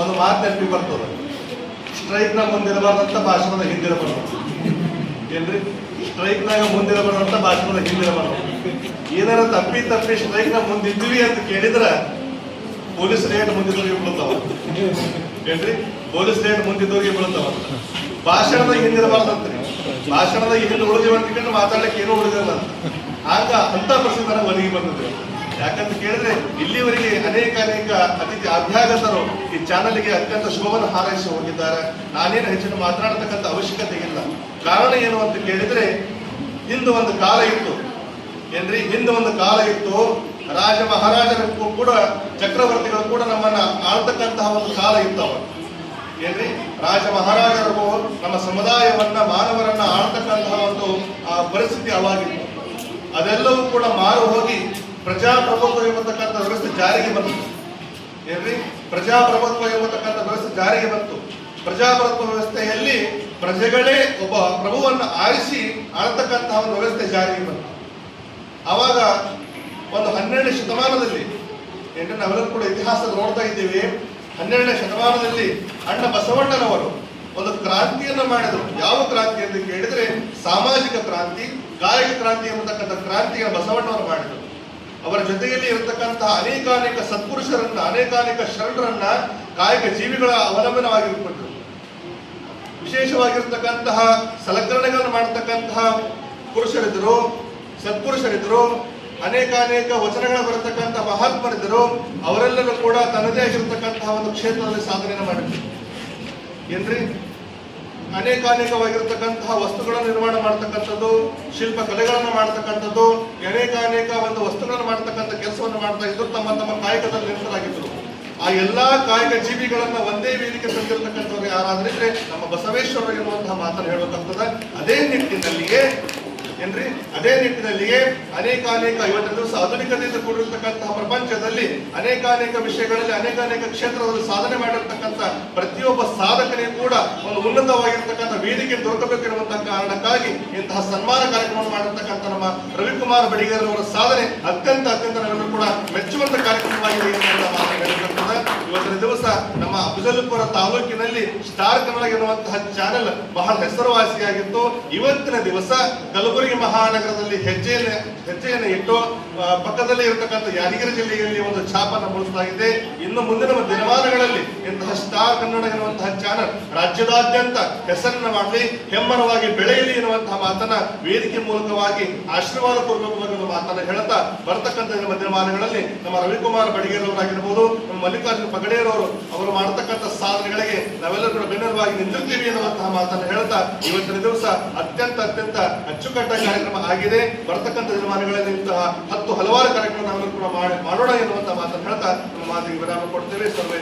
ಒಂದು ಮಾತು ನೆನಪಿ ಬರ್ತದೆ, ಸ್ಟ್ರೈಕ್ನ ಮುಂದಿರಬಾರ್ದಂತ ಭಾಷಣದ ಹಿಂದಿರಬಾರ್ದು. ಏನ್ರಿ, ಸ್ಟ್ರೈಕ್ನಾಗ ಮುಂದಿರಬಾರ್ದಂತ ಭಾಷಣದ ಹಿಂದಿರಬಾರ್ದು. ಏನಾರ ತಪ್ಪಿ ಸ್ಟ್ರೈಕ್ನ ಮುಂದಿದ್ವಿ ಅಂತ ಕೇಳಿದ್ರೆ ಪೊಲೀಸ್ ರೇಟ್ ಮುಂದಿದ್ದವ್ರಿಗೆ ಬೀಳ್ತಾವ. ಏನ್ರಿ, ಪೊಲೀಸ್ ರೇಟ್ ಮುಂದಿದ್ದವ್ರಿಗೆ ಬೀಳ್ತಾವ. ಭಾಷಣದ ಹಿಂದಿರಬಾರ್ದಂತ್ರಿ. ಭಾಷಣದ ಹಿಂದೆ ಉಳಿದಿವ ಅಂತ ಮಾತಾಡ್ಲಿಕ್ಕೆ ಏನೂ ಉಳಿದಿಲ್ಲ ಅಂತ. ಆಗ ಅಂತ ಪರಿಸ್ಥಿತಿ ನನಗೆ ಒದಗಿ ಬಂದಿದೆ. ಯಾಕಂತ ಕೇಳಿದ್ರೆ ಇಲ್ಲಿವರೆಗೆ ಅನೇಕ ಅತಿಥಿ ಅಭ್ಯಾಗತರು ಈ ಚಾನಲ್ಗೆ ಅತ್ಯಂತ ಶೋಭನ ಹಾರೈಸಿ ಹೋಗಿದ್ದಾರೆ. ನಾನೇನು ಹೆಚ್ಚಿನ ಮಾತನಾಡತಕ್ಕಂಥ ಅವಶ್ಯಕತೆ ಇಲ್ಲ. ಕಾರಣ ಏನು ಅಂತ ಕೇಳಿದ್ರೆ, ಹಿಂದೆ ಒಂದು ಕಾಲ ಇತ್ತು. ಏನ್ರಿ, ಹಿಂದೆ ಒಂದು ಕಾಲ ಇತ್ತು. ರಾಜ ಮಹಾರಾಜರಿಗೂ ಕೂಡ ಚಕ್ರವರ್ತಿಗಳು ಕೂಡ ನಮ್ಮನ್ನ ಆಳ್ತಕ್ಕಂತಹ ಒಂದು ಕಾಲ ಇತ್ತವ. ಏನ್ರಿ, ರಾಜ ಮಹಾರಾಜರಿಗೂ ನಮ್ಮ ಸಮುದಾಯವನ್ನ ಮಾನವರನ್ನ ಆಳ್ತಕ್ಕಂತಹ ಒಂದು ಪರಿಸ್ಥಿತಿ ಅವಾಗಿತ್ತು. ಅದೆಲ್ಲವೂ ಕೂಡ ಮಾರು ಹೋಗಿ ಪ್ರಜಾಪ್ರಭುತ್ವ ಎಂಬತಕ್ಕಂಥ ವ್ಯವಸ್ಥೆ ಜಾರಿಗೆ ಬಂತು. ಏನ್ರಿ, ಪ್ರಜಾಪ್ರಭುತ್ವ ಎಂಬತಕ್ಕಂಥ ವ್ಯವಸ್ಥೆ ಜಾರಿಗೆ ಬಂತು. ಪ್ರಜಾಪ್ರಭುತ್ವ ವ್ಯವಸ್ಥೆಯಲ್ಲಿ ಪ್ರಜೆಗಳೇ ಒಬ್ಬ ಪ್ರಭುವನ್ನ ಆರಿಸಿ ಆಳ್ತಕ್ಕಂತಹ ಒಂದು ವ್ಯವಸ್ಥೆ ಜಾರಿಗೆ ಬಂತು. ಆವಾಗ ಒಂದು 12ನೇ ಶತಮಾನದಲ್ಲಿ, ಏನ್ರಿ, ನಾವೆಲ್ಲರೂ ಕೂಡ ಇತಿಹಾಸ ನೋಡ್ತಾ ಇದ್ದೀವಿ. 12ನೇ ಶತಮಾನದಲ್ಲಿ ಅಣ್ಣ ಬಸವಣ್ಣನವರು ಒಂದು ಕ್ರಾಂತಿಯನ್ನ ಮಾಡಿದರು. ಯಾವ ಕ್ರಾಂತಿ ಅಂತ ಕೇಳಿದ್ರೆ ಸಾಮಾಜಿಕ ಕ್ರಾಂತಿ, ಕಾಯಕ ಕ್ರಾಂತಿ ಎಂಬತಕ್ಕಂಥ ಕ್ರಾಂತಿಯನ್ನು ಬಸವಣ್ಣವರು ಮಾಡಿದರು. ಅವರ ಜೊತೆಯಲ್ಲಿ ಇರತಕ್ಕಂತಹ ಅನೇಕಾನೇಕ ಸತ್ಪುರುಷರನ್ನ, ಅನೇಕಾನೇಕ ಶರಣರನ್ನ ಕಾಯಕ ಜೀವಿಗಳ ಅವಲಂಬನವಾಗಿರ್ಪಟ್ಟರು. ವಿಶೇಷವಾಗಿರ್ತಕ್ಕಂತಹ ಸಲಕರಣೆಗಳನ್ನು ಮಾಡತಕ್ಕಂತಹ ಪುರುಷರಿದ್ದರು, ಸತ್ಪುರುಷರಿದ್ದರು, ಅನೇಕಾನೇಕ ವಚನಗಳ ಬರತಕ್ಕಂತಹ ಮಹಾತ್ಮರಿದ್ದರು. ಅವರೆಲ್ಲರೂ ಕೂಡ ತನ್ನದೇ ಆಗಿರತಕ್ಕಂತಹ ಒಂದು ಕ್ಷೇತ್ರದಲ್ಲಿ ಸಾಧನೆಯನ್ನು ಮಾಡಿದ್ರು. ಏನ್ರಿ, ಅನೇಕಾನೇಕವಾಗಿರ್ತಕ್ಕಂತಹ ವಸ್ತುಗಳನ್ನು ನಿರ್ಮಾಣ ಮಾಡತಕ್ಕಂಥದ್ದು, ಶಿಲ್ಪ ಕಲೆಗಳನ್ನು ಮಾಡತಕ್ಕಂಥದ್ದು, ಅನೇಕಾನೇಕ ಒಂದು ವಸ್ತುಗಳನ್ನು ಮಾಡತಕ್ಕಂಥ ಕೆಲಸವನ್ನು ಮಾಡ್ತಾ ಇದ್ರು. ತಮ್ಮ ಕಾಯಕದಲ್ಲಿ ನಿರತರಾಗಿದ್ದರು. ಆ ಎಲ್ಲಾ ಕಾಯಕ ಜೀವಿಗಳನ್ನ ಒಂದೇ ವೇದಿಕೆ ತಂದಿರತಕ್ಕಂಥವ್ರು ಯಾರಾದ್ರೆ ನಮ್ಮ ಬಸವೇಶ್ವರ ಎನ್ನುವಂತಹ ಮಾತನ್ನು ಹೇಳಬೇಕಾಗ್ತದೆ. ಅದೇ ನಿಟ್ಟಿನಲ್ಲಿಯೇ ಅನೇಕಾನೇಕ ಇವತ್ತಿನ ದಿವಸ ಆಧುನಿಕತೆಯಿಂದ ಕೂಡಿರ್ತಕ್ಕಂತಹ ಪ್ರಪಂಚದಲ್ಲಿ ಅನೇಕಾನೇಕ ವಿಷಯಗಳಲ್ಲಿ ಅನೇಕಾನೇಕ ಕ್ಷೇತ್ರದಲ್ಲಿ ಸಾಧನೆ ಮಾಡಿರ್ತಕ್ಕಂಥ ಪ್ರತಿಯೊಬ್ಬ ಸಾಧಕನಿಗೂ ಕೂಡ ಒಂದು ಉನ್ನತವಾಗಿರ್ತಕ್ಕಂಥ ವೇದಿಕೆ ದೊರಕಬೇಕಿರುವಂತಹ ಕಾರಣಕ್ಕಾಗಿ ಇಂತಹ ಸನ್ಮಾನ ಕಾರ್ಯಕ್ರಮ ಮಾಡಿರ್ತಕ್ಕಂಥ ನಮ್ಮ ರವಿಕುಮಾರ್ ಬಡಿಗೇರ್ ಅವರ ಸಾಧನೆ ಅತ್ಯಂತ ನಾವೆಲ್ಲರೂ ಕೂಡ ಮೆಚ್ಚುವಂತ ಕಾರ್ಯಕ್ರಮವಾಗಿದೆ ಎನ್ನುವಂತಹ ಮಾತನ್ನು ಹೇಳಬೇಕಾಗ್ತದೆ. ಇವತ್ತಿನ ದಿವಸ ನಮ್ಮ ಅಫಜಲಪುರ ತಾಲೂಕಿನಲ್ಲಿ ಸ್ಟಾರ್ ಕನ್ನಡ ಎನ್ನುವಂತಹ ಚಾನೆಲ್ ಬಹಳ ಹೆಸರುವಾಸಿಯಾಗಿತ್ತು. ಇವತ್ತಿನ ದಿವಸ ಕಲಬುರಗಿ ಮಹಾನಗರದಲ್ಲಿ ಹೆಜ್ಜೆಯನ್ನು ಇಟ್ಟು ಪಕ್ಕದಲ್ಲಿ ಇರತಕ್ಕಂಥ ಯಾದಗಿರಿ ಜಿಲ್ಲೆಯಲ್ಲಿ ಒಂದು ಛಾಪನ್ನು ಮೂಡಿಸಲಾಗಿದೆ. ಇನ್ನು ಮುಂದಿನ ದಿನಮಾನಗಳಲ್ಲಿ ಇಂತಹ ಸ್ಟಾರ್ ಕನ್ನಡ ಎನ್ನುವಂತಹ ಚಾನಲ್ ರಾಜ್ಯದಾದ್ಯಂತ ಹೆಸರನ್ನು ಮಾಡಲಿ, ಹೆಮ್ಮರವಾಗಿ ಬೆಳೆಯಲಿ ಎನ್ನುವಂತಹ ಮಾತನ್ನ ವೇದಿಕೆ ಮೂಲಕವಾಗಿ ಆಶೀರ್ವಾದ ಪೂರ್ವಕವಾಗಿ ಮಾತನ್ನ ಹೇಳ್ತಾ ಬರ್ತಕ್ಕಂಥ ದಿನಮಾನಗಳಲ್ಲಿ ನಮ್ಮ ರವಿಕುಮಾರ್ ಬಡಿಗೇರ್ ಅವರಾಗಿರ್ಬೋದು, ನಮ್ಮ ಮಲ್ಲಿಕಾರ್ಜುನ ಪಗಡೇರವರು ಅವರು ಮಾಡತಕ್ಕಂಥ ಸಾಧನೆಗಳಿಗೆ ನಾವೆಲ್ಲರೂ ಕೂಡ ಬೆನ್ನೆಲುಬಾಗಿ ನಿಂತಿರ್ತೀವಿ ಎನ್ನುವಂತಹ ಮಾತನ್ನು ಹೇಳ್ತಾ ಇವತ್ತಿನ ದಿವಸ ಅತ್ಯಂತ ಅಚ್ಚುಕಟ್ಟಾಗಿ ಕಾರ್ಯಕ್ರಮ ಆಗಿದೆ. ಬರ್ತಕ್ಕಂಥ ದಿನಮಾನಗಳಲ್ಲಿ ಇಂತಹ ಹಲವಾರು ಕಾರ್ಯಕ್ರಮ ನಾವೆಲ್ಲರೂ ಕೂಡ ಮಾಡೋಣ ಎನ್ನುವಂತಹ ಮಾತನ್ನು ಹೇಳ್ತಾ ನಮ್ಮ ಮಾತಿಗೆ ವಿರಾಮ ಕೊಡ್ತೇವೆ. ಸರ್ವೇ